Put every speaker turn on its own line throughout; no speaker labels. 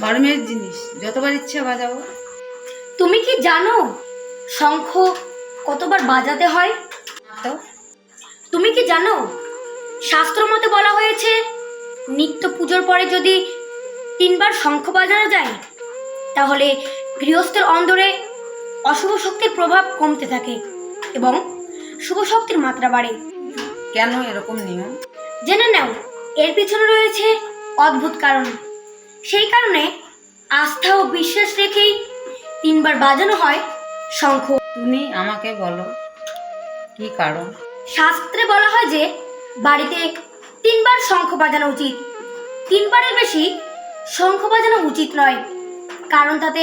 ধর্মের জিনিস যতবার ইচ্ছা বাজাবো।
তুমি কি জানো শঙ্খ কতবার বাজাতে হয়?
তো
তুমি কি জানো শাস্ত্র মতে বলা হয়েছে নিত্য পুজোর পরে যদি 3বার শঙ্খ বাজানো যায় তাহলে গৃহস্থের অন্দরে অশুভ শক্তির প্রভাব কমতে থাকে এবং শুভ শক্তির মাত্রা বাড়ে।
কেন এরকম নিয়ম?
জেনে নাও, এর পিছনে রয়েছে অদ্ভুত কারণ। সেই কারণে আস্থা ও বিশ্বাস রেখেই 3বার বাজানো হয় শঙ্খ।
তুমি আমাকে বলো কি কারণ?
শাস্ত্রে বলা হয় যে বাড়িতে 3বার শঙ্খ বাজানো উচিত। 3বারের বেশি শঙ্খ বাজানো উচিত নয়, কারণ তাতে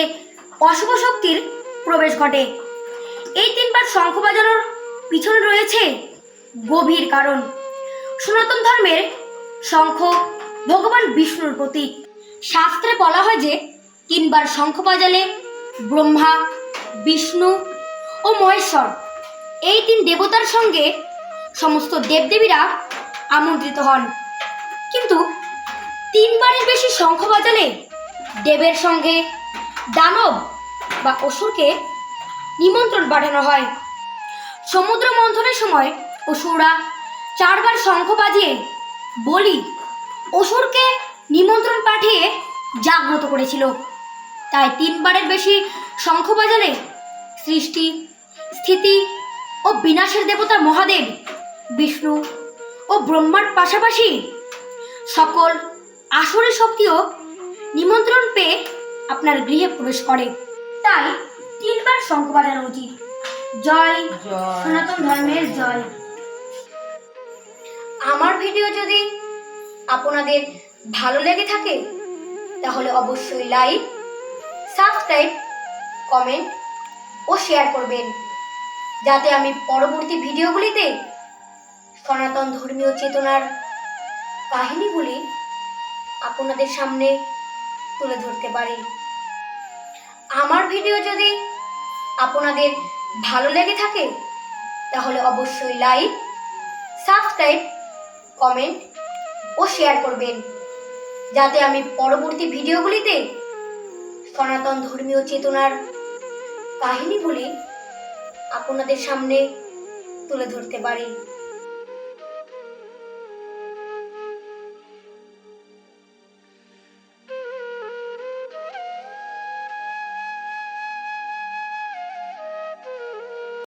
অশুভ শক্তির প্রবেশ ঘটে। এই 3বার শঙ্খ বাজানোর পিছনে রয়েছে গভীর কারণ। সনাতন ধর্মের শঙ্খ ভগবান বিষ্ণুর প্রতীক। শাস্ত্রে বলা হয় যে 3বার শঙ্খ বাজালে ব্রহ্মা, বিষ্ণু ও মহেশ্বর এই 3 দেবতার সঙ্গে সমস্ত দেবদেবীরা আমন্ত্রিত হন। কিন্তু 3বারের বেশি শঙ্খ বাজালে দেবের সঙ্গে দানব বা অসুরকে নিমন্ত্রণ পাঠানো হয়। সমুদ্র মন্থনের সময় অসুররা 4বার শঙ্খ বাজিয়ে বলি অসুরকে নিমন্ত্রণ পাঠিয়ে জাগ্রত করেছিল। তাই 3বারের বেশি শঙ্খ বাজালে সৃষ্টি, স্থিতি ও বিনাশের দেবতা মহাদেব বিষ্ণু ও ব্রহ্মার পাশাপাশি সকল আসুরি শক্তিও নিমন্ত্রণ পেয়ে আপনার গৃহে প্রবেশ করে। তাই 3বার শঙ্খ বাজানো উচিত। জয় সনাতন ধর্মের জয়। আমার ভিডিও যদি আপনাদের ভালো লেগে থাকে তাহলে অবশ্যই লাইক, সাবস্ক্রাইব, কমেন্ট ও শেয়ার করবেন, যাতে আমি পরবর্তী ভিডিওগুলিতে সনাতন ধর্মীয় চেতনার কাহিনীগুলি আপনাদের সামনে তুলে ধরতে পারি। আমার ভিডিও যদি আপনাদের ভালো লেগে থাকে তাহলে অবশ্যই লাইক, সাবস্ক্রাইব, কমেন্ট ও শেয়ার করবেন, যাতে আমি পরবর্তী ভিডিওগুলিতে সনাতন ধর্মীয় চেতনার কাহিনীগুলি আপনাদের সামনে তুলে ধরতে পারি।